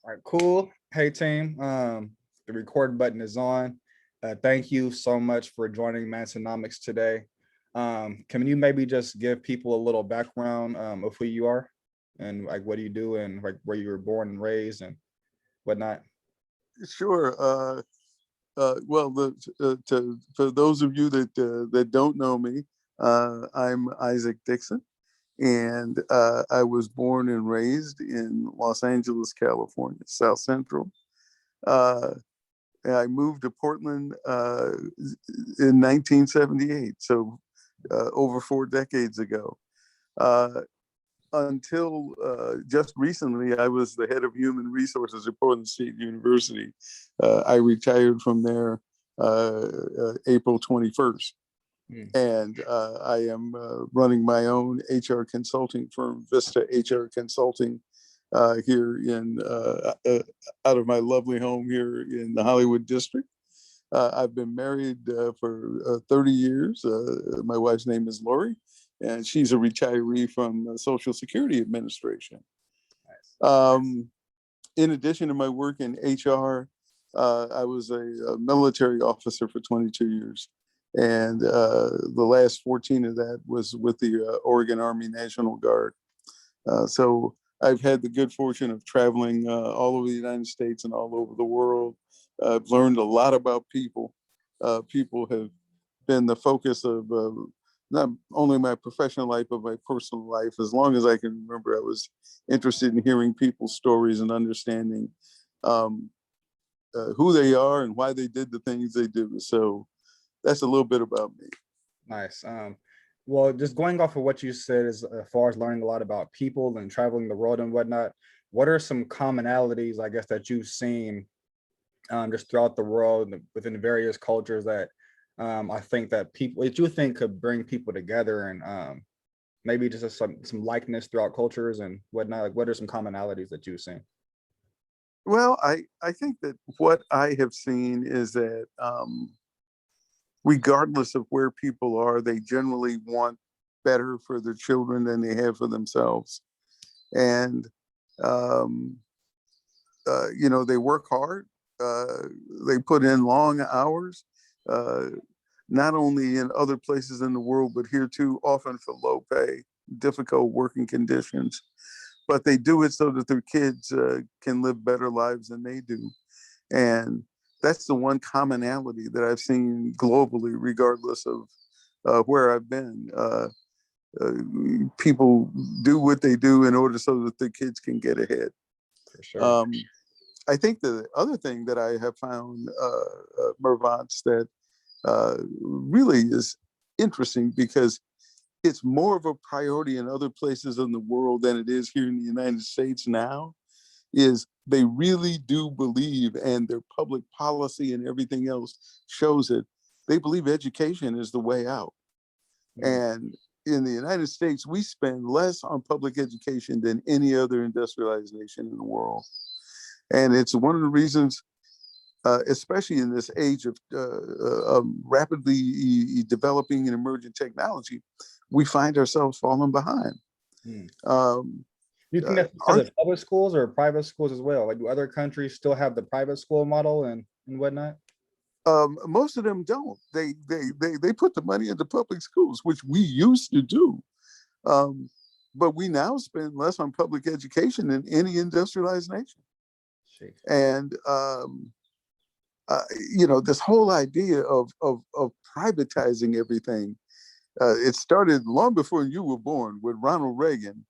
All right, cool. Hey team, the record button is on. Thank you so much for joining Mansonomics today. Can you maybe just give people a little background of who you are and like what do you do and like where you were born and raised and whatnot? Sure. Well, for those of you that don't know me, I'm Isaac Dixon, and I was born and raised in Los Angeles, California, South Central. Uh, and I moved to Portland in 1978, so over 4 decades ago. Uh, until just recently, I was the head of human resources at Portland State University. I retired from there April 21st. Mm, And I am running my own HR consulting firm, Vista HR Consulting, here out of my lovely home here in the Hollywood district. I've been married for 30 years. My wife's name is Lori, and she's a retiree from the Social Security Administration. nice. Um, in addition to my work in HR, I was a military officer for 22 years. And the last 14 of that was with the Oregon Army National Guard. So I've had the good fortune of traveling all over the United States and all over the world. I've learned a lot about people. People have been the focus of not only my professional life, but my personal life. As long as I can remember, I was interested in hearing people's stories and understanding um, who they are and why they did the things they do. So that's a little bit about me. Nice. Well, just going off of what you said as far as learning a lot about people and traveling the world and whatnot, what are some commonalities, I guess, that you've seen just throughout the world within various cultures that I think that people that you think could bring people together and maybe just some likeness throughout cultures and whatnot. Like, what are some commonalities that you've seen? Well, I think that what I have seen is that regardless of where people are, they generally want better for their children than they have for themselves. And, um, they work hard, uh, they put in long hours, uh, not only in other places in the world, but here too, often for low pay, difficult working conditions. But they do it so that their kids can live better lives than they do. And that's the one commonality that I've seen globally, regardless of where I've been. Uh, People do what they do in order so that the kids can get ahead. For sure. Um, I think the other thing that I have found, Mervance, that really is interesting because it's more of a priority in other places in the world than it is here in the United States now, is they really do believe, and their public policy and everything else shows it, they believe education is the way out. Mm, And in the United States, we spend less on public education than any other industrialized nation in the world. And it's one of the reasons, especially in this age of rapidly developing and emerging technology, we find ourselves falling behind. mm. Um, You think uh, that's because our, of public schools or private schools as well? Like, do other countries still have the private school model and whatnot? Most of them don't. They put the money into public schools, which we used to do. Um, but we now spend less on public education than any industrialized nation. Shit. And this whole idea of privatizing everything, it started long before you were born with Ronald Reagan,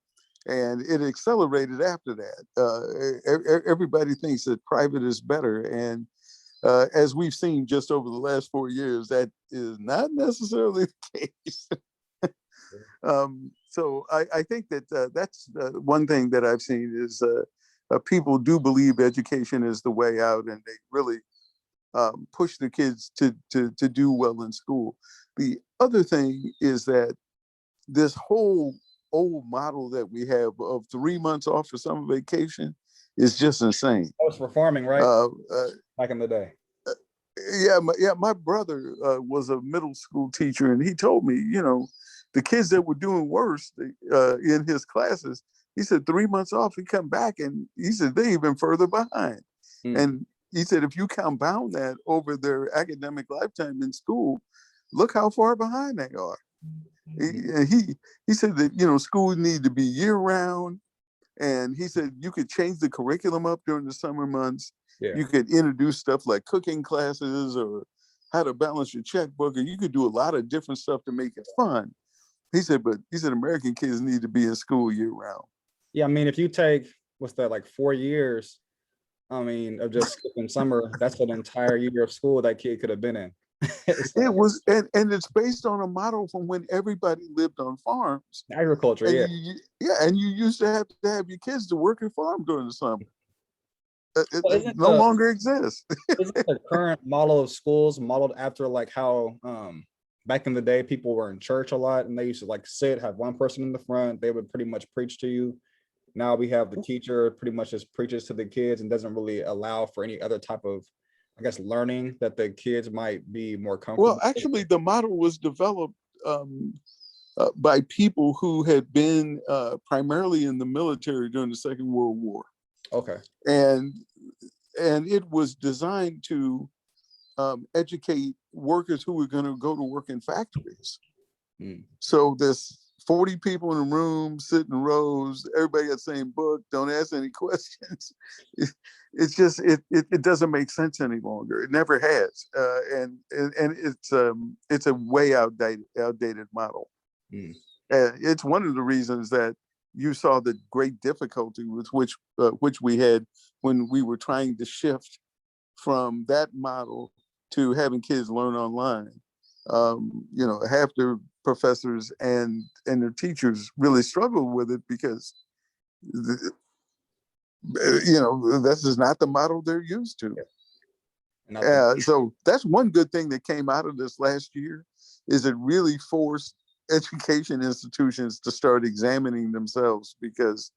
and it accelerated after that. Everybody thinks that private is better, and as we've seen just over the last 4 years, that is not necessarily the case. So I think that that's one thing that I've seen is people do believe education is the way out, and they really push the kids to do well in school. The other thing is that this whole old model that we have of 3 months off for summer vacation is just insane. I was performing, right? Uh, uh, Back in the day. my brother was a middle school teacher, and he told me, the kids that were doing worse in his classes, He said 3 months off, he come back, and he said they even further behind. Mm. And he said if you compound that over their academic lifetime in school, look how far behind they are. He said that, you know, schools need to be year round, and he said you could change the curriculum up during the summer months. Yeah. You could introduce stuff like cooking classes or how to balance your checkbook, and you could do a lot of different stuff to make it fun. He said, but he said American kids need to be in school year round. Yeah, I mean, if you take, what's that, like 4 years, I mean, of just skipping summer, that's an entire year of school that kid could have been in. So, It was, and it's based on a model from when everybody lived on farms. agriculture, And yeah. and you used to have your kids to work and farm during the summer. Well, It no longer exists. isn't the current model of schools modeled after like how back in the day people were in church a lot and they used to like sit, have one person in the front, they would pretty much preach to you. Now we have the teacher pretty much just preaches to the kids and doesn't really allow for any other type of, I guess, learning that the kids might be more comfortable Well, actually, the model was developed by people who had been primarily in the military during the Second World War. Okay. And it was designed to educate workers who were going to go to work in factories. Mm. So there's 40 people in a room, sit in rows, everybody got the same book, don't ask any questions. It's just, it doesn't make sense any longer. It never has. And it's a way outdated model. Mm. It's one of the reasons that you saw the great difficulty with which we had when we were trying to shift from that model to having kids learn online. You know, half the professors and their teachers really struggled with it because, you know, this is not the model they're used to. So that's one good thing that came out of this last year, is it really forced education institutions to start examining themselves, because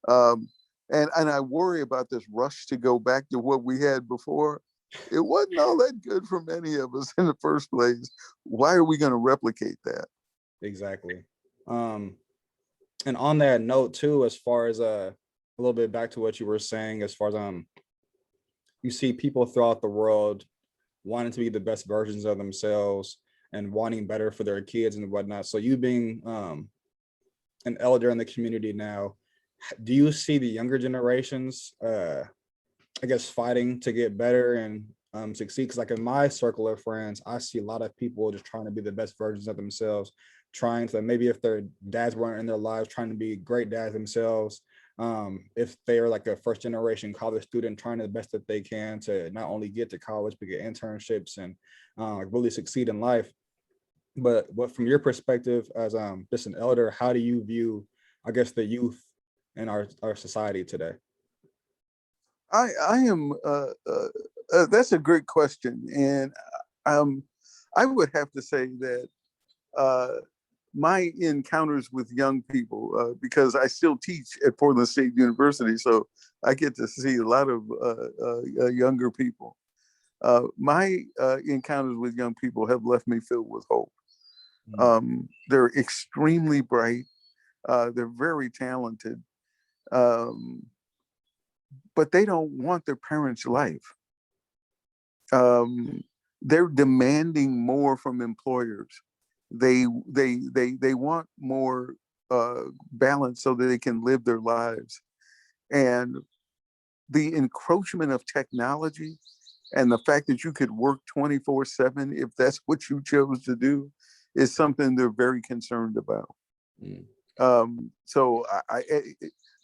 and I worry about this rush to go back to what we had before. It wasn't all that good for many of us in the first place. Why are we going to replicate that? Exactly. And on that note too, as far as a little bit back to what you were saying, as far as you see people throughout the world wanting to be the best versions of themselves and wanting better for their kids and whatnot. So you being an elder in the community now, do you see the younger generations I guess fighting to get better and succeed? Because like in my circle of friends, I see a lot of people just trying to be the best versions of themselves, trying to, maybe if their dads weren't in their lives, trying to be great dads themselves. If they're like a first generation college student, trying the best that they can to not only get to college, but get internships and like really succeed in life. But what from your perspective as just an elder, how do you view, I guess, the youth in our society today? I am. That's a great question, and I would have to say that my encounters with young people, because I still teach at Portland State University, so I get to see a lot of younger people. My encounters with young people have left me filled with hope. They're extremely bright. They're very talented. But they don't want their parents' life. They're demanding more from employers. They want more balance so that they can live their lives. And the encroachment of technology and the fact that you could work 24/7 if that's what you chose to do is something they're very concerned about. So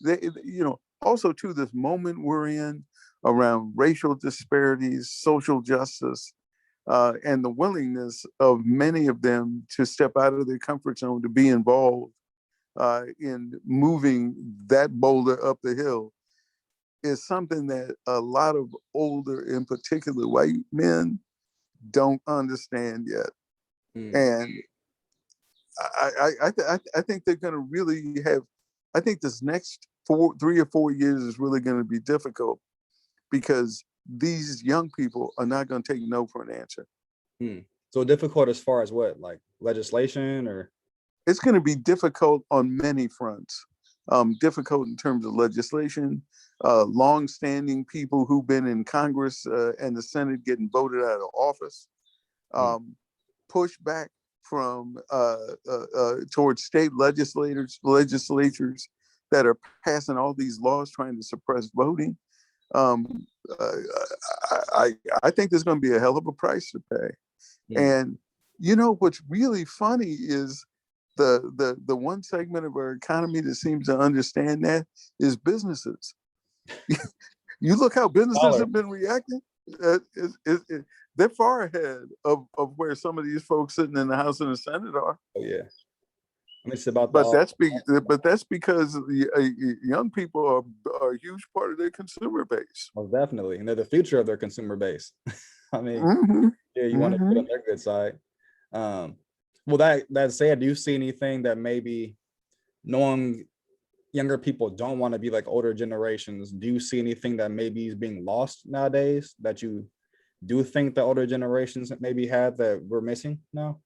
you know, also to this moment we're in around racial disparities, social justice, and the willingness of many of them to step out of their comfort zone to be involved in moving that boulder up the hill is something that a lot of older, in particular white men, don't understand yet. And I think they're going to really have, I think this next 3 or 4 years is really going to be difficult because these young people are not going to take no for an answer. So difficult as far as what, like legislation or? It's going to be difficult on many fronts. difficult in terms of legislation, long-standing people who've been in Congress and the Senate getting voted out of office, pushback from towards state legislatures that are passing all these laws trying to suppress voting. Um, I think there's going to be a hell of a price to pay. And you know what's really funny is the one segment of our economy that seems to understand that is businesses. You look how businesses have been reacting. They're far ahead of where some of these folks sitting in the House and the Senate are. Oh yeah. It's about but that's because the young people are a huge part of their consumer base. Well, definitely, and they're the future of their consumer base. I mean, yeah, you want to put on their good side. Well, that said, do you see anything that maybe knowing younger people don't want to be like older generations? Do you see anything that maybe is being lost nowadays that you do think the older generations maybe had that we're missing now?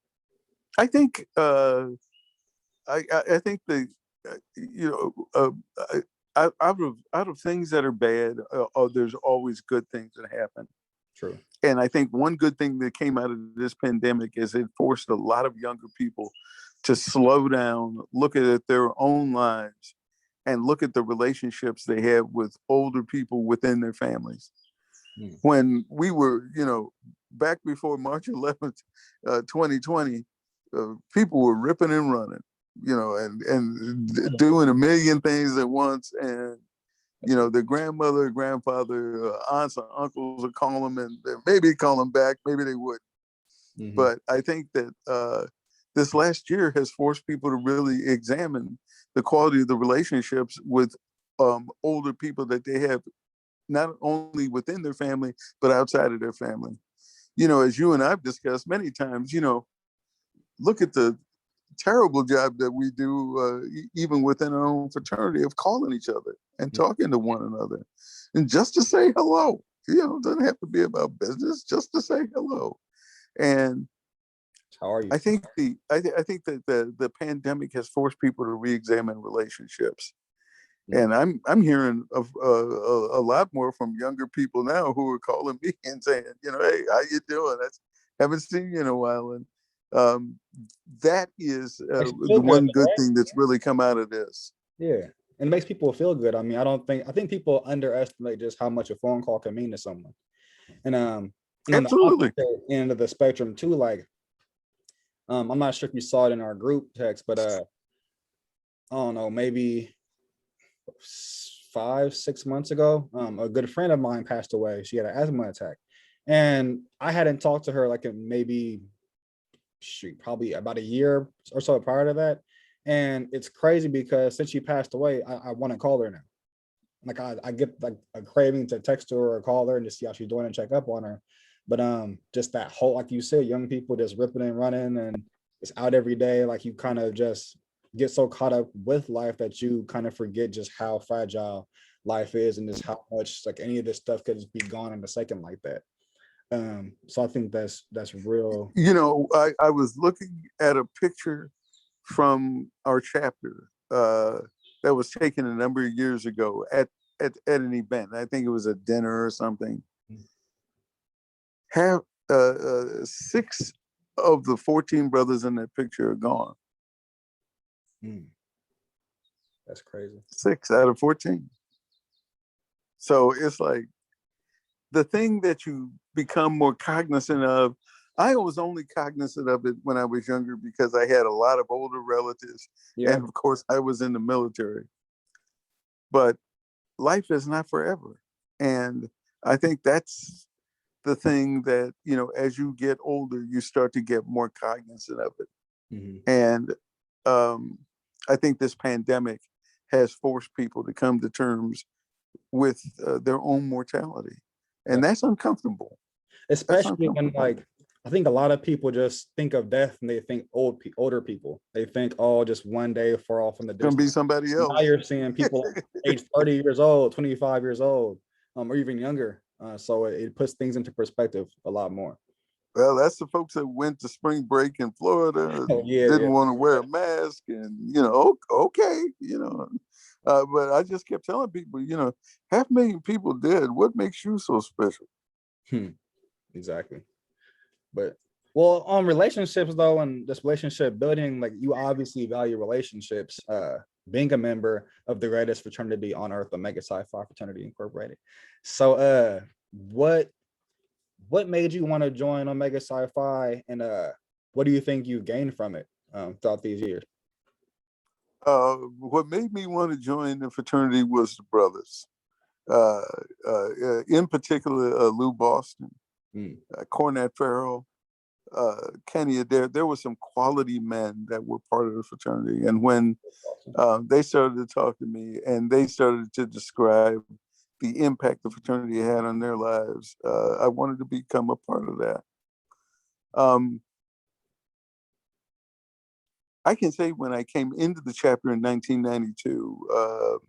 I think I think out of things that are bad, there's always good things that happen. True. And I think one good thing that came out of this pandemic is it forced a lot of younger people to slow down, look at their own lives, and look at the relationships they have with older people within their families. When we were, back before March 11th, 2020, people were ripping and running, and doing a million things at once. And, their grandmother, grandfather, aunts and uncles would call them, and maybe call them back, maybe they wouldn't. But I think that this last year has forced people to really examine the quality of the relationships with older people that they have, not only within their family, but outside of their family. As you and I've discussed many times, look at the terrible job that we do, even within our own fraternity, of calling each other and talking to one another. And just to say hello, it doesn't have to be about business, just to say hello. And how are you? I think that the pandemic has forced people to re-examine relationships. And I'm hearing of a lot more from younger people now who are calling me and saying, hey, how you doing? I haven't seen you in a while. And that is the one good thing that's really come out of this. Yeah, and it makes people feel good. I mean, I think people underestimate just how much a phone call can mean to someone. And absolutely, on the end of the spectrum too, like I'm not sure if you saw it in our group text, but I don't know, maybe 5-6 months ago, a good friend of mine passed away. She had an asthma attack, and I hadn't talked to her like in maybe probably about a year or so prior to that. And it's crazy because since she passed away, I want to call her now. Like I get like a craving to text her or call her and just see how she's doing and check up on her. But just that whole, like you said, young people just ripping and running and it's out every day. Like you kind of just get so caught up with life that you kind of forget just how fragile life is and just how much like any of this stuff could just be gone in a second like that. So I think that's real. I was looking at a picture from our chapter that was taken a number of years ago at an event. I think it was a dinner or something. Have 6 of the 14 brothers in that picture are gone. That's crazy. 6 out of 14. So it's like the thing that you become more cognizant of. I was only cognizant of it when I was younger because I had a lot of older relatives. Yeah. And of course I was in the military. But life is not forever. And I think that's the thing that, as you get older, you start to get more cognizant of it. And I think this pandemic has forced people to come to terms with their own mortality. And that's uncomfortable. Especially when, like, I think a lot of people just think of death and they think older people. They think, oh, just one day far off in the distance. It's gonna be somebody else. Now you're seeing people age 30 years old, 25 years old, or even younger. So it puts things into perspective a lot more. Well, that's the folks that went to spring break in Florida, didn't want to wear a mask, and okay, But I just kept telling people, 500,000 people dead. What makes you so special? Exactly. But well, on relationships though, and this relationship building, like you obviously value relationships. Being a member of the greatest fraternity on earth, Omega Psi Phi Fraternity Incorporated. So, what made you want to join Omega Psi Phi, and what do you think you gained from it throughout these years? What made me want to join the fraternity was the brothers, in particular Lou Boston, Cornette Farrell, Kenny Adair. There were some quality men that were part of the fraternity. And when they started to talk to me and they started to describe the impact the fraternity had on their lives, I wanted to become a part of that. I can say when I came into the chapter in 1992,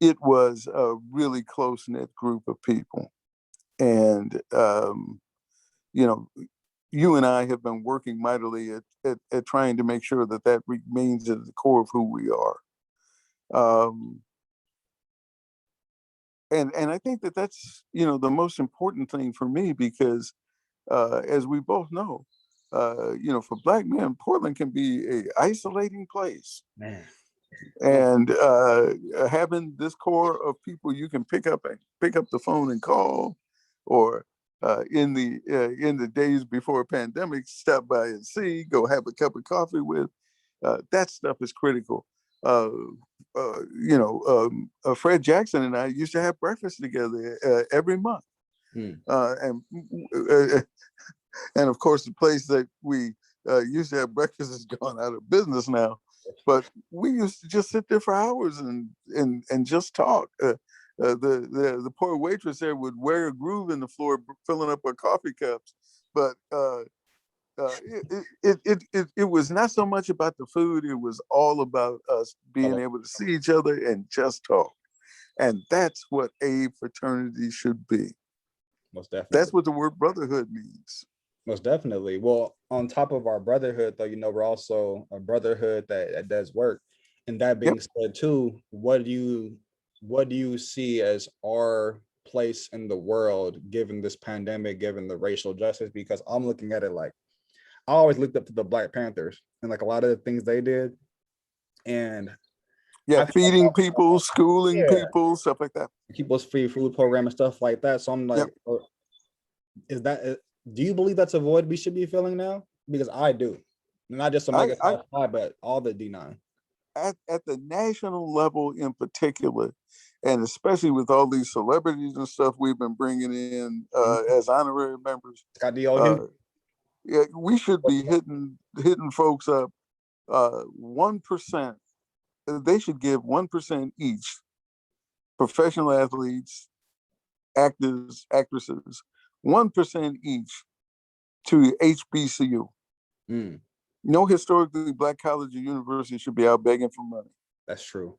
it was a really close-knit group of people. And, you and I have been working mightily at trying to make sure that remains at the core of who we are. And I think that's, the most important thing for me, because as we both know, for Black men, Portland can be a isolating place. Man. And having this core of people you can pick up the phone and call, or in the days before a pandemic, stop by and see, go have a cup of coffee with, that stuff is critical. Fred Jackson and I used to have breakfast together every month. And of course, the place that we used to have breakfast has gone out of business now. But we used to just sit there for hours and just talk. The poor waitress there would wear a groove in the floor, filling up our coffee cups. But it was not so much about the food. It was all about us being able to see each other and just talk. And that's what a fraternity should be. Most definitely. That's what the word brotherhood means. Most definitely. Well, on top of our brotherhood, though, we're also a brotherhood that does work. And that being said, too, what do you see as our place in the world, given this pandemic, given the racial justice? Because I'm looking at it like, I always looked up to the Black Panthers and like a lot of the things they did. And feeding people, schooling people, stuff like that. People's free food program and stuff like that. So I'm like, do you believe that's a void we should be filling now? Because I do. Not just Omega Psi Phi, but all the D9. At the national level in particular, and especially with all these celebrities and stuff we've been bringing in as honorary members. We should be hitting folks up 1%. They should give 1% each. Professional athletes, actors, actresses, 1% each to HBCU. No historically Black college or university should be out begging for money. That's true.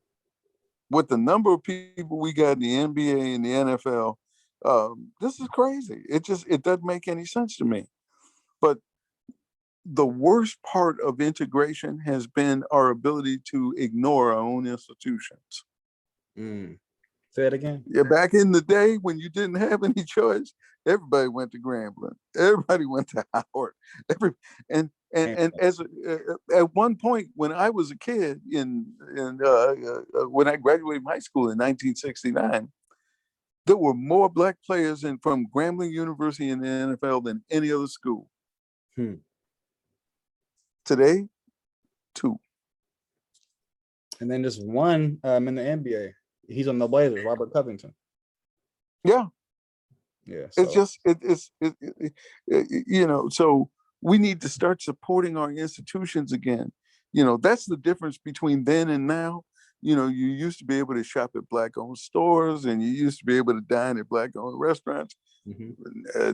With the number of people we got in the NBA and the NFL, this is crazy. It doesn't make any sense to me. But the worst part of integration has been our ability to ignore our own institutions. Say it again. Yeah, back in the day when you didn't have any choice, everybody went to Grambling. Everybody went to Howard. And as at one point when I was a kid, when I graduated high school in 1969, there were more Black players from Grambling University in the NFL than any other school. Today, 2. And then just one in the NBA. He's on the Blazers, Robert Covington. Yeah. So. So we need to start supporting our institutions again. That's the difference between then and now. You used to be able to shop at Black-owned stores, and you used to be able to dine at Black-owned restaurants.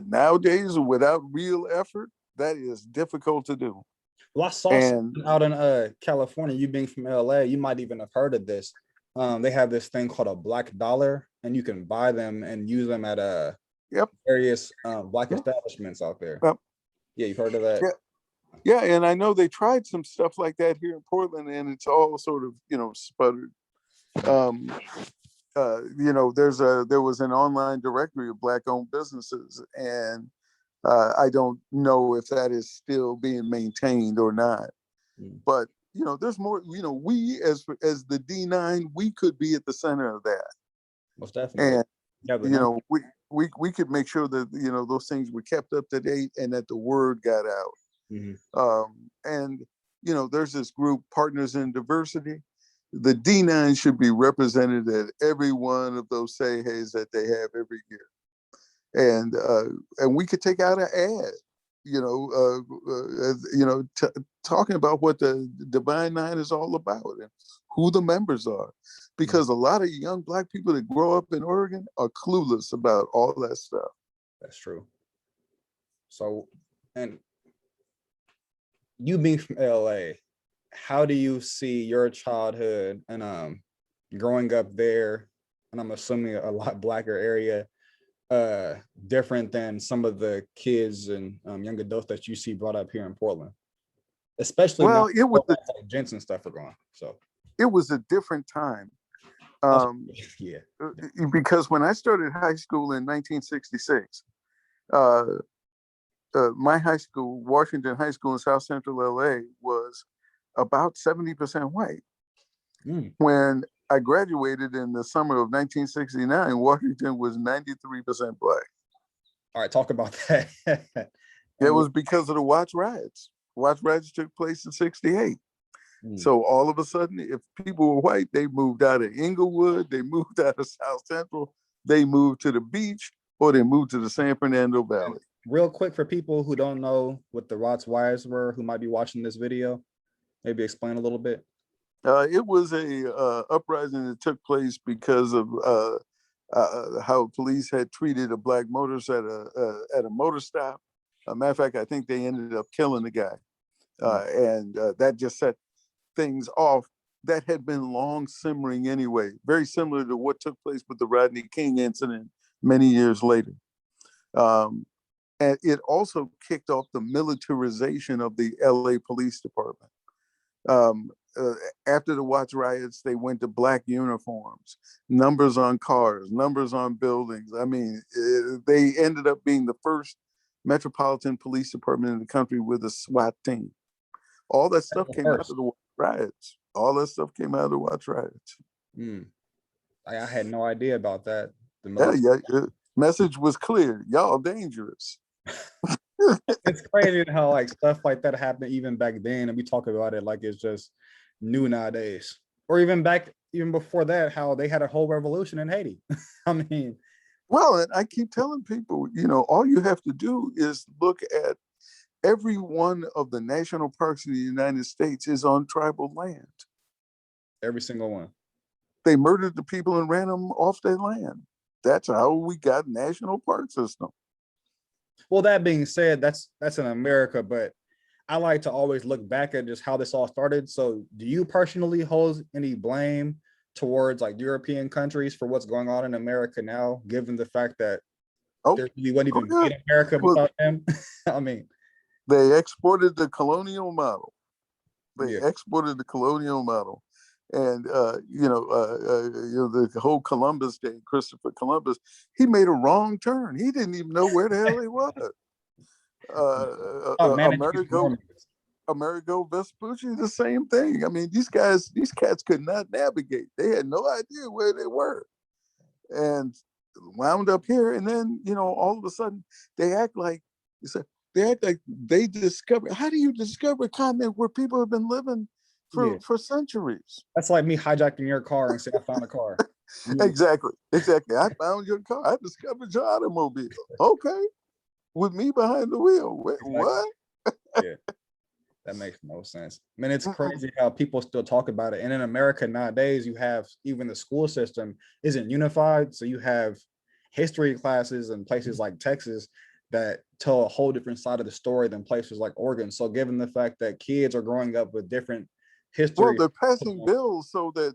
Nowadays, without real effort, that is difficult to do. Well, I saw something out in California. You being from LA, you might even have heard of this. They have this thing called a Black dollar, and you can buy them and use them at various Black establishments out there. Yeah, you've heard of that? Yeah, and I know they tried some stuff like that here in Portland, and it's all sort of, sputtered. Um, there was an online directory of Black-owned businesses, and I don't know if that is still being maintained or not. But there's more. We as the D9, we could be at the center of that, Most definitely. and Yeah, but no, we could make sure that those things were kept up to date and that the word got out. mhm. And there's this group, Partners in Diversity. The D9 should be represented at every one of those say-hays that they have every year, and we could take out an ad, talking about what the Divine Nine is all about and who the members are, because a lot of young Black people that grow up in Oregon are clueless about all that stuff. That's true. So, and you being from LA, how do you see your childhood and growing up there, and I'm assuming a lot Blacker area, different than some of the kids and young adults that you see brought up here in Portland, especially now Well, it was like Jensen stuff are gone. So it was a different time. yeah, Because when I started high school in 1966, my high school, Washington High School in South Central LA, was about 70% white. When I graduated in the summer of 1969, Washington was 93% Black. All right, talk about that. It was because of the Watts riots. Watts riots took place in 68. So all of a sudden, if people were white, they moved out of Inglewood, they moved out of South Central, they moved to the beach, or they moved to the San Fernando Valley. Real quick, for people who don't know what the Watts riots were, who might be watching this video, maybe explain a little bit. It was a uprising that took place because of how police had treated a Black motorist at a motor stop. Matter of fact, I think they ended up killing the guy, and that just set things off that had been long simmering anyway, very similar to what took place with the Rodney King incident many years later. And it also kicked off the militarization of the LA Police Department. After the Watts riots, they went to Black uniforms, numbers on cars, numbers on buildings. I mean, they ended up being the first metropolitan police department in the country with a SWAT team. All that stuff came out of the riots. All that stuff came out of the Watts riots. I had no idea about that. Yeah. Message was clear. Y'all dangerous. It's crazy how like stuff like that happened even back then, and we talk about it like it's just new nowadays. Or even before that, how they had a whole revolution in Haiti. I mean, well, and I keep telling people, all you have to do is look at every one of the national parks in the United States is on tribal land. Every single one. They murdered the people and ran them off their land. That's how we got national park system. Well, that being said, that's in America, but I like to always look back at just how this all started. So do you personally hold any blame towards like European countries for what's going on in America now, given the fact that we wouldn't even be in America without them? I mean, they exported the colonial model. Yeah. Exported the colonial model. And the whole Columbus day, Christopher Columbus, he made a wrong turn. He didn't even know where the hell he was. Amerigo Vespucci, the same thing. I mean, these cats could not navigate. They had no idea where they were, and wound up here. And then all of a sudden, they act like they discover. How do you discover a continent where people have been living for centuries? That's like me hijacking your car and saying I found a car. Exactly. I found your car. I discovered your automobile. Okay, with me behind the wheel. Wait, exactly. What? Yeah, that makes no sense. I mean, it's crazy how people still talk about it. And in America nowadays, you have even the school system isn't unified. So you have history classes in places like Texas that tell a whole different side of the story than places like Oregon. So given the fact that kids are growing up with different history. Well, they're passing bills so that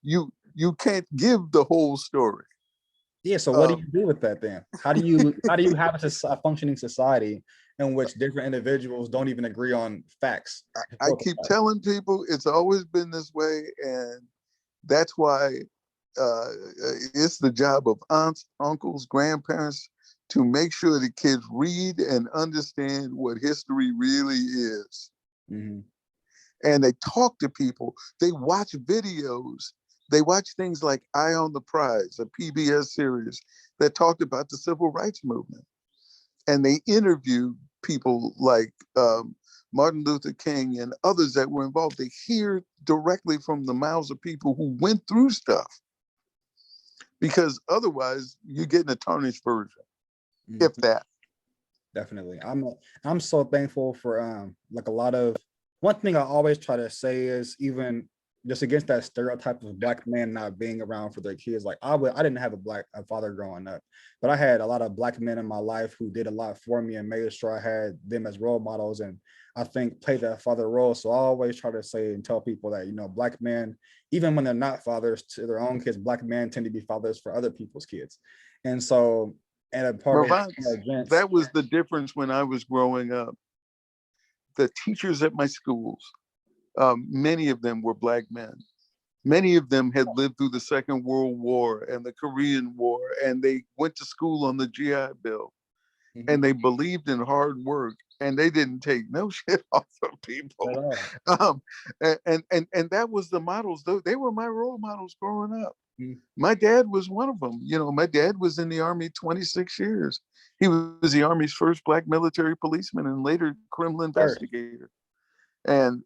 you can't give the whole story. Yeah. So what do you do with that then? How do you have a functioning society in which different individuals don't even agree on facts. I Historical keep facts. telling people it's always been this way, and that's why it's the job of aunts, uncles, grandparents to make sure the kids read and understand what history really is. Mhm. And they talk to people. They watch videos. They watch things like Eye on the Prize, a PBS series that talked about the civil rights movement. And they interview people like Martin Luther King and others that were involved. They hear directly from the mouths of people who went through stuff, because otherwise you're getting a tarnished version, if Mhm. that. Definitely. I'm so thankful for like a lot of, one thing I always try to say is, even just against that stereotype of black men not being around for their kids. Like I didn't have a father growing up, but I had a lot of black men in my life who did a lot for me and made sure I had them as role models, and I think played that father role. So I always try to say and tell people that, you know, black men, even when they're not fathers to their own kids, black men tend to be fathers for other people's kids. And so, and a part of Mervant, events. that was the difference when I was growing up. The teachers at my schools, many of them were black men. Many of them had lived through the Second World War and the Korean War, and they went to school on the GI Bill, and they believed in hard work, and they didn't take no shit off of people. At all. Um, and that was the models, though. They were my role models growing up. Mhm. My dad was one of them. You know, my dad was in the Army 26 years. He was the Army's first black military policeman and later criminal First, investigator. And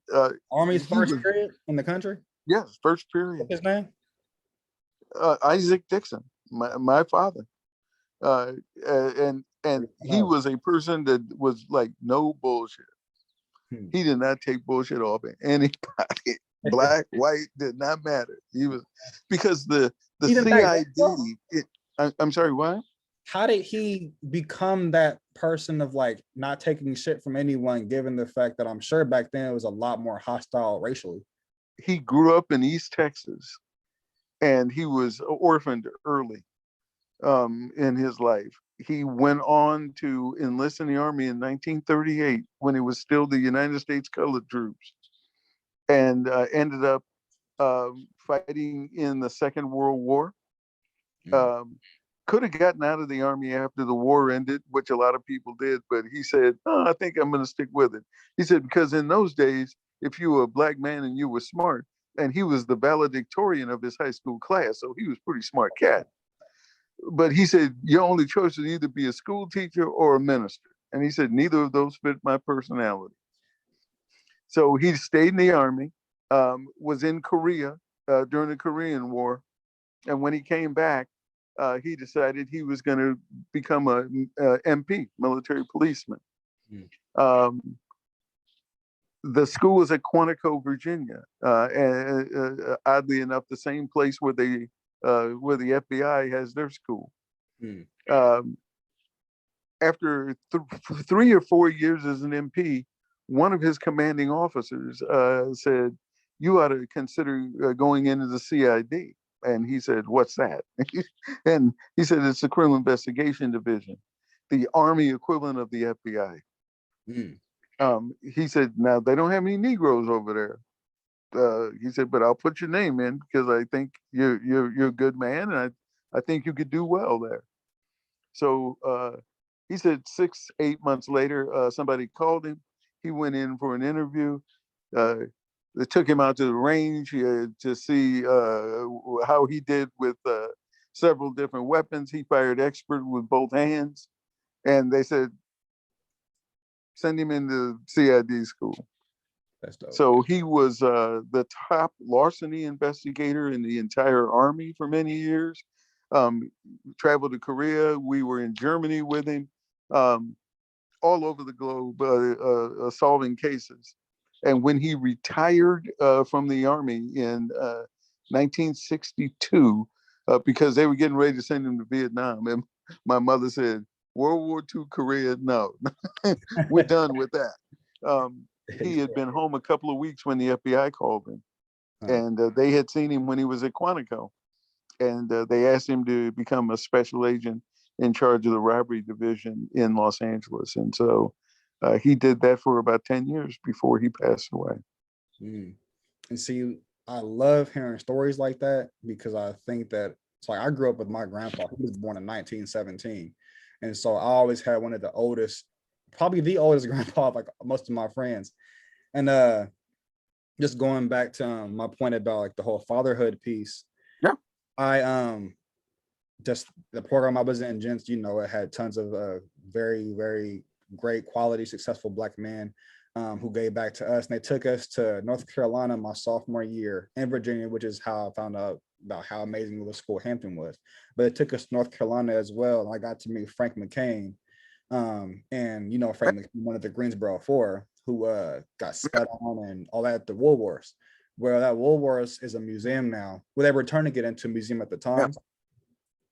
Army's he first was, period in the country. yes, first period. What's his name? Isaac Dixon, my father. And he No. was a person that was like no bullshit. Hmm. He did not take bullshit off of anybody. Black, white, did not matter. He was, because the Even back then, though, CID. I'm sorry, what? how did he become that person of like not taking shit from anyone, given the fact that I'm sure back then it was a lot more hostile racially? He grew up in East Texas, and he was orphaned early in his life. He went on to enlist in the Army in 1938 when it was still the United States Colored Troops, and ended up fighting in the Second World War. Mm. Um, could have gotten out of the Army after the war ended, which a lot of people did, but he said, oh, I think I'm going to stick with it. He said, because in those days, if you were a black man and you were smart, and he was the valedictorian of his high school class, so he was a pretty smart cat. But he said, your only choice is either be a school teacher or a minister. And he said, neither of those fit my personality. So he stayed in the Army, was in Korea during the Korean War. And when he came back, he decided he was going to become a MP, military policeman. Mm. Um, the school was at Quantico, Virginia, and oddly enough, the same place where the FBI has their school. Mm. Um, after 3 or 4 years as an MP, one of his commanding officers said, "You ought to consider going into the CID." And he said, "What's that?" And he said, "It's the Criminal Investigation Division, the Army equivalent of the FBI." Mm. He said, "Now they don't have any Negroes over there." He said, "But I'll put your name in because I think you're a good man, and I think you could do well there." So he said 6, 8 months later, somebody called him. He went in for an interview. Uh, they took him out to the range to see how he did with several different weapons. He fired expert with both hands. And they said, send him into CID school. That's dope. So he was the top larceny investigator in the entire Army for many years. Traveled to Korea. We were in Germany with him, all over the globe, solving cases. And when he retired from the Army in 1962, because they were getting ready to send him to Vietnam, and my mother said, World War II, Korea, no, we're done with that. He had been home a couple of weeks when the FBI called him, and they had seen him when he was at Quantico, and they asked him to become a special agent in charge of the robbery division in Los Angeles. And so He did that for about 10 years before he passed away. Mm. And see, I love hearing stories like that because I think that it's like I grew up with my grandpa. He was born in 1917. And so I always had one of the oldest, probably the oldest grandpa of like most of my friends. And just going back to my point about like the whole fatherhood piece. Yeah. I just the program I was in, gents, it had tons of very, very great quality, successful Black men who gave back to us. And they took us to North Carolina my sophomore year, and Virginia, which is how I found out about how amazing of a school Hampton was. But it took us to North Carolina as well. And I got to meet Frank McCain. And Frank McCain, one of the Greensboro Four, who got spat on and all that at the Wool Wars. Where that Wool Wars is a museum now. Well, they were turning it into a museum at the time.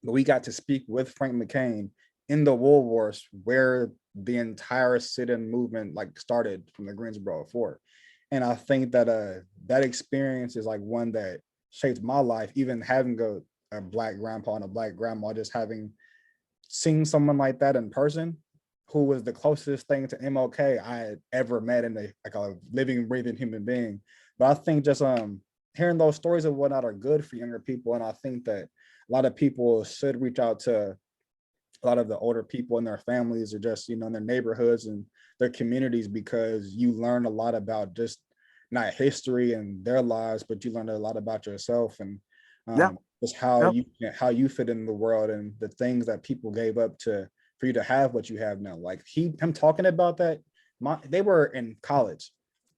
But we got to speak with Frank McCain in the Wool Wars, where the entire sit-in movement like started from the Greensboro Fort. And I think that that experience is like one that shaped my life, even having a Black grandpa and a Black grandma, just having seen someone like that in person, who was the closest thing to MLK I had ever met in a living, breathing human being. But I think just hearing those stories and whatnot are good for younger people. And I think that a lot of people should reach out to a lot of the older people in their families, or just, in their neighborhoods and their communities, because you learn a lot about just not history and their lives, but you learn a lot about yourself and just how you fit in the world and the things that people gave up for you to have what you have now. Like him talking about that, they were in college.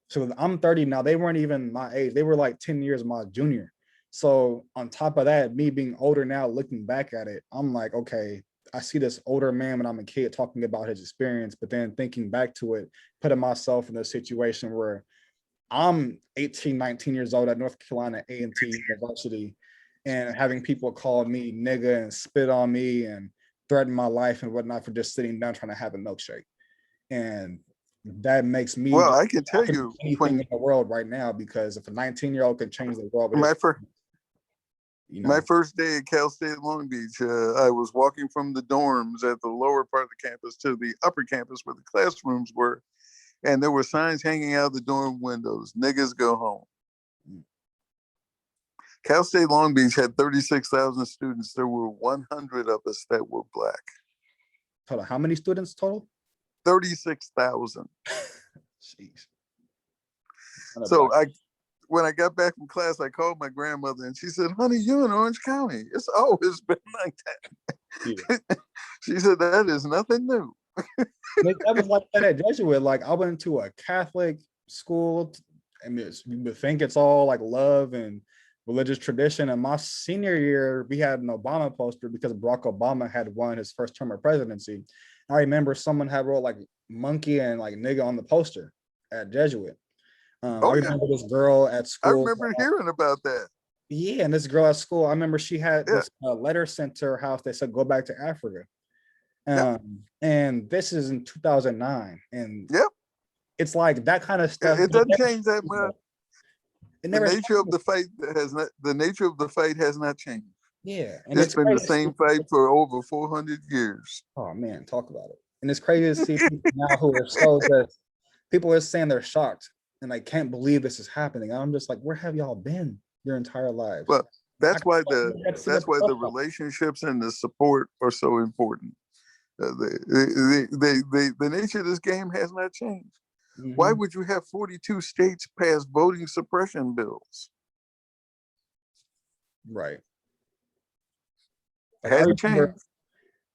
So I'm 30 now. They weren't even my age. They were like 10 years my junior. So on top of that, me being older now, looking back at it, I'm like, okay, I see this older man when I'm a kid talking about his experience, but then thinking back to it, putting myself in a situation where I'm 18, 19 years old at North Carolina A&T University, and having people call me nigga and spit on me and threaten my life and whatnot for just sitting down trying to have a milkshake. And that makes me well, I can tell you anything in the world right now, because if a 19-year-old can change the world, my first day at Cal State Long Beach, I was walking from the dorms at the lower part of the campus to the upper campus where the classrooms were, and there were signs hanging out the dorm windows: "Niggas go home." Cal State Long Beach had 36,000 students. There were 100 of us that were Black. Hold on, how many students total? 36,000. Jeez. So when I got back from class, I called my grandmother and she said, "Honey, you in Orange County. It's always been like that." Yeah. She said, "That is nothing new." That was like that at Jesuit. Like I went to a Catholic school, and you would think it's all like love and religious tradition. And my senior year, we had an Obama poster because Barack Obama had won his first term of presidency. I remember someone had wrote like monkey and like nigga on the poster at Jesuit. I remember this girl at school. I remember hearing about that. Yeah, and this girl at school, I remember she had this letter sent to her house. They said, "Go back to Africa." And this is in 2009. And it's like that kind of stuff. It doesn't change that much. The nature of the fight has not changed. Yeah. And it's been the same fight for over 400 years. Oh man, talk about it. And it's crazy to see people now who are so just, people are saying they're shocked and I can't believe this is happening. I'm just like, where have y'all been your entire lives? Well, that's why the relationships and the support are so important. The nature of this game has not changed. Mm-hmm. Why would you have 42 states pass voting suppression bills? Right. Like,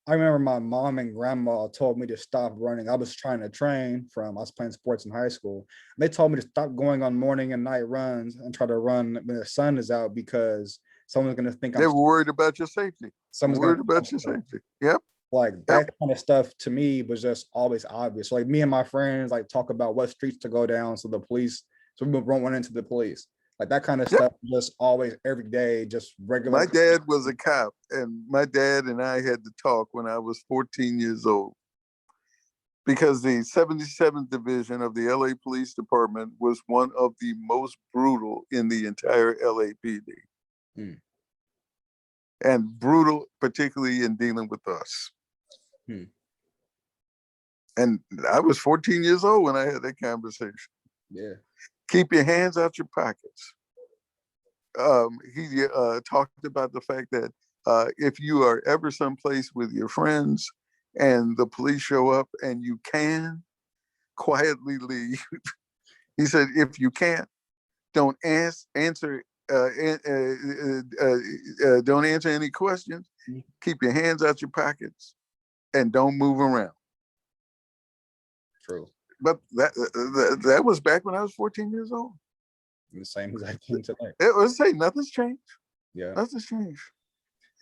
I remember my mom and grandma told me to stop running. I was trying to train I was playing sports in high school. They told me to stop going on morning and night runs and try to run when the sun is out because someone's going to think they were worried about your safety. Someone's worried about your safety. Yep. Like that kind of stuff to me was just always obvious. Like me and my friends like talk about what streets to go down so we won't run into the police. Like that kind of stuff just always every day, just regular. My dad was a cop, and my dad and I had to talk when I was 14 years old because the 77th Division of the LA Police Department was one of the most brutal in the entire LAPD. And brutal, particularly in dealing with us. And I was 14 years old when I had that conversation. Yeah. Keep your hands out your pockets. He talked about the fact that if you are ever someplace with your friends and the police show up and you can quietly leave, he said, if you can't, don't answer. Don't answer any questions. Keep your hands out your pockets and don't move around. True. But that was back when I was 14 years old. The same exact thing today. It was say nothing's changed. Yeah. Nothing's changed.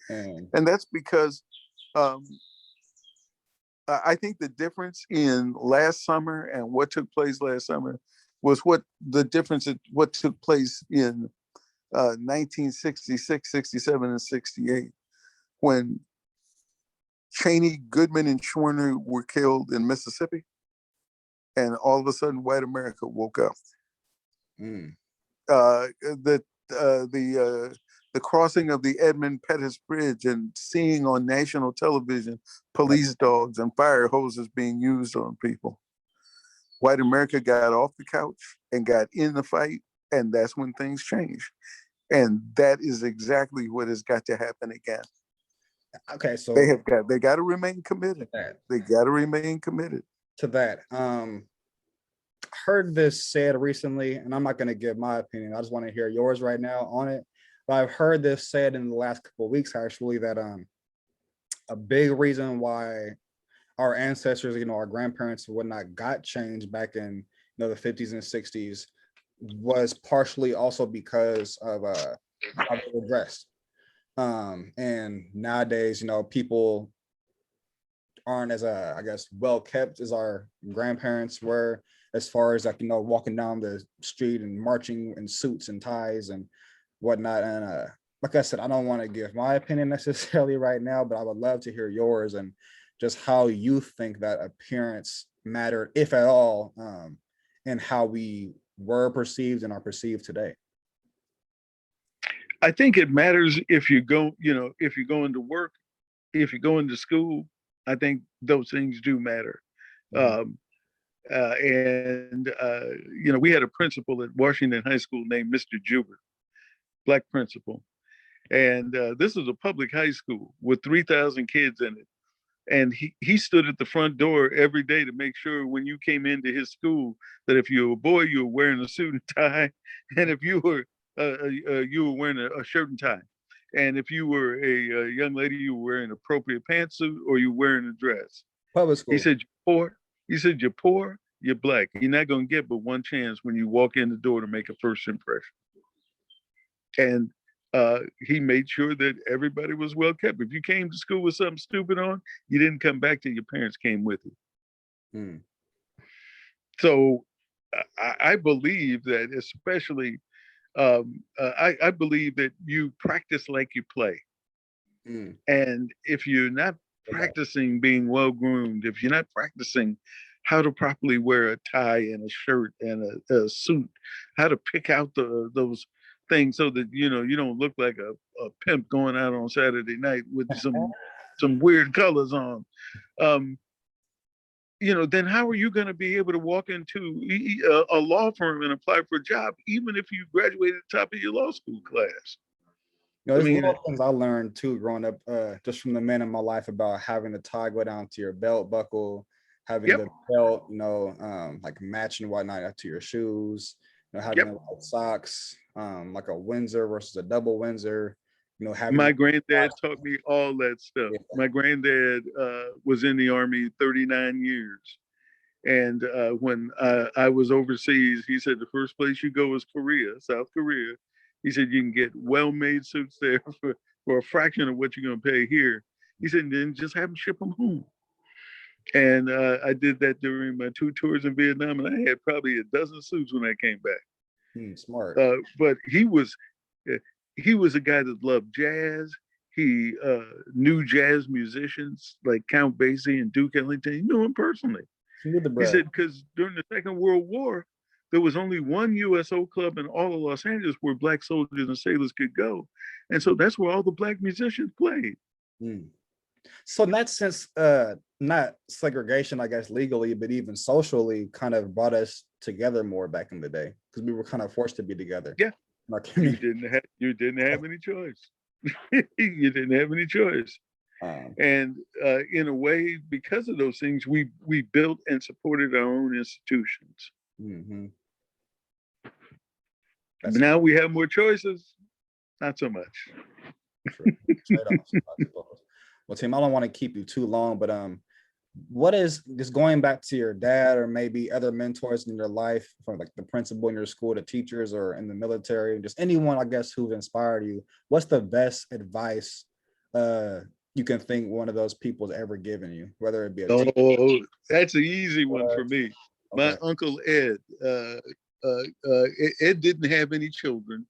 And that's because I think the difference in last summer and what took place last summer was what took place in 1966, 67, and 68, when Cheney, Goodman, and Schwerner were killed in Mississippi, and all of a sudden, white America woke up. mm, The crossing of the Edmund Pettus Bridge and seeing on national television police dogs and fire hoses being used on people. White America got off the couch and got in the fight, and that's when things changed. And that is exactly what has got to happen again. okay, so they got to remain committed. They got to remain committed to that. Heard this said recently, and I'm not going to give my opinion. I just want to hear yours right now on it. But I've heard this said in the last couple of weeks, actually, that a big reason why our ancestors, our grandparents and whatnot, got changed back in the 50s and 60s was partially also because of how they were dressed. And nowadays, people aren't as I guess well kept as our grandparents were, as far as walking down the street and marching in suits and ties and whatnot. And like I said, I don't want to give my opinion necessarily right now, but I would love to hear yours and just how you think that appearance mattered, if at all, and how we were perceived and are perceived today. I think it matters if you go, if you're going to work, if you're going to school. I think those things do matter. Mm-hmm. We had a principal at Washington High School named Mr. Jubert, Black principal. And this is a public high school with 3,000 kids in it. And he stood at the front door every day to make sure when you came into his school that if you were a boy, you were wearing a suit and tie. And if you were wearing a shirt and tie. And if you were a young lady, you were wearing an appropriate pantsuit or you were wearing a dress. Public school. He said, you're poor. He said, you're poor, you're Black. You're not going to get but one chance when you walk in the door to make a first impression. And he made sure that everybody was well kept. If you came to school with something stupid on, you didn't come back till your parents came with you. Mm. So I believe that, especially, I believe that you practice like you play. Mm. And if you're not practicing being well groomed, if you're not practicing how to properly wear a tie and a shirt and a suit, how to pick out those things so that you don't look like a pimp going out on Saturday night with some weird colors on, then how are you going to be able to walk into a law firm and apply for a job, even if you graduated at the top of your law school class? There's little things I learned too growing up, just from the men in my life, about having the tie go down to your belt buckle, having the belt, like matching whatnot to your shoes, having the right socks, like a Windsor versus a double Windsor, having my granddad taught me all that stuff. Yeah. My granddad was in the Army 39 years. And when I was overseas, he said the first place you go is Korea, South Korea. He said you can get well-made suits there for a fraction of what you're going to pay here. He said, then just have them ship them home. And I did that during my 2 tours in Vietnam, and I had probably a dozen suits when I came back. Smart. But he was a guy that loved jazz. He knew jazz musicians like Count Basie and Duke Ellington. He knew them personally. He said, because during the Second World War, there was only one USO club in all of Los Angeles where Black soldiers and sailors could go. And so that's where all the Black musicians played. Mm. So in that sense, not segregation, I guess, legally, but even socially kind of brought us together more back in the day because we were kind of forced to be together Yeah, in our you community. didn't have any choice. You didn't have any choice. Um, And in a way, because of those things, we built and supported our own institutions. mhm. But That's now we have more choices, not so much. true. Trade-offs, I suppose. Well, Tim, I don't want to keep you too long, but what is just going back to your dad or maybe other mentors in your life, from like the principal in your school, the teachers, or in the military, just anyone, I guess, who've inspired you? What's the best advice you can think one of those people's ever given you, whether it be a teacher? Oh, that's an easy one for me. My Okay. uncle Ed. Ed didn't have any children,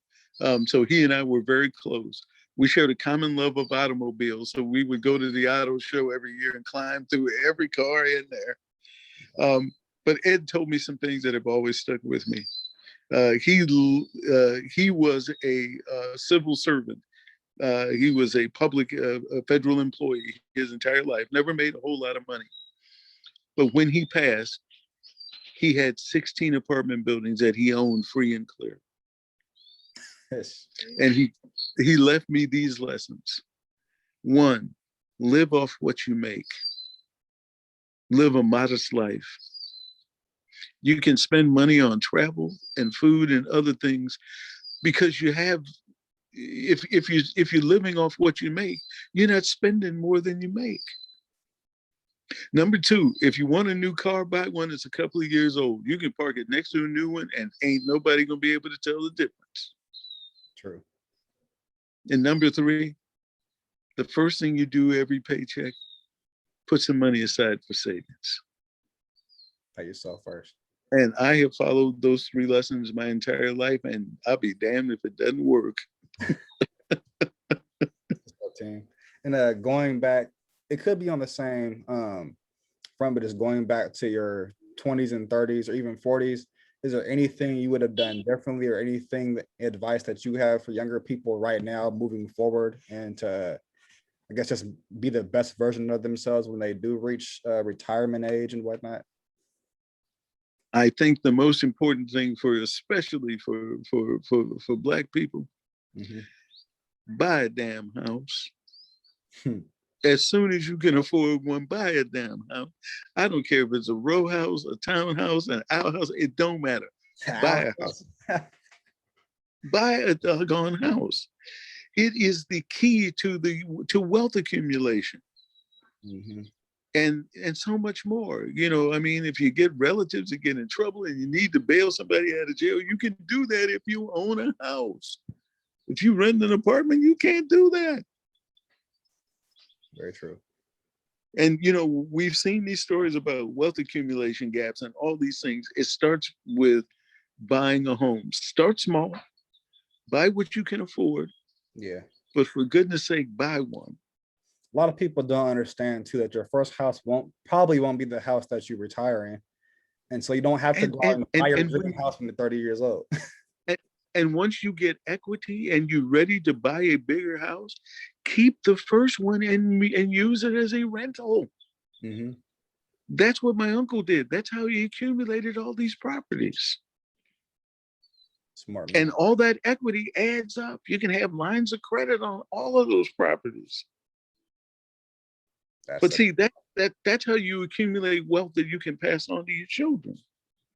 so he and I were very close. We shared a common love of automobiles, so we would go to the auto show every year and climb through every car in there. But Ed told me some things that have always stuck with me. He was a civil servant. He was a public a federal employee his entire life. Never made a whole lot of money, but when he passed, he had 16 apartment buildings that he owned free and clear. Yes. And he left me these lessons. One, live off what you make. Live a modest life. You can spend money on travel and food and other things because you have, if you're living off what you make, you're not spending more than you make. Number two, if you want a new car, buy one that's a couple of years old. You can park it next to a new one and ain't nobody gonna be able to tell the difference. True. And number three, the first thing you do every paycheck, put some money aside for savings. Pay yourself first. And I have followed those three lessons my entire life, and I'll be damned if it doesn't work. Team. And going back, it could be on the same front, but just going back to your 20s and 30s or even 40s, is there anything you would have done differently or anything advice that you have for younger people right now moving forward and to, I guess, just be the best version of themselves when they do reach retirement age and whatnot? I think the most important thing especially for Black people, buy a damn house. As soon as you can afford one, buy a damn house. I don't care if it's a row house, a townhouse, an outhouse, it don't matter. Buy a house. Buy a doggone house. It is the key to wealth accumulation. And so much more. You know, I mean, if you get relatives that get in trouble and you need to bail somebody out of jail, you can do that if you own a house. If you rent an apartment, you can't do that. Very true. And, you know, we've seen these stories about wealth accumulation gaps and all these things. It starts with buying a home. Start small, buy what you can afford. Yeah. But for goodness sake, buy one. A lot of people don't understand too that your first house probably won't be the house that you retire in. And so you don't have to go out and buy your dream house when you're 30 years old. And once you get equity and you're ready to buy a bigger house, keep the first one and use it as a rental. That's what my uncle did. That's how he accumulated all these properties. Smart man. And all that equity adds up. You can have lines of credit on all of those properties. But see, that's how you accumulate wealth that you can pass on to your children.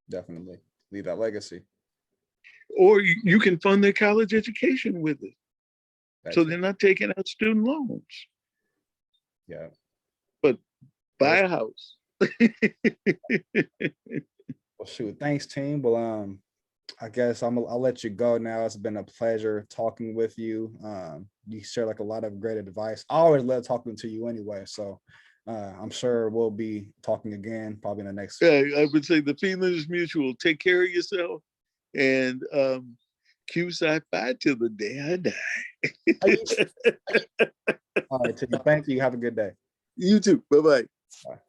Definitely. Leave that legacy. Or you can fund their college education with it. So they're not taking out student loans. Yeah. But buy a house. Well, shoot. Thanks, team. Well, I guess I'll let you go now. It's been a pleasure talking with you. You share like a lot of great advice. I always love talking to you anyway. So I'm sure we'll be talking again probably in the next. I would say the feeling is mutual. Take care of yourself and Q Psi Phi till the day I die. All right, Tim. Thank you. Have a good day. You too. Bye-bye. Bye.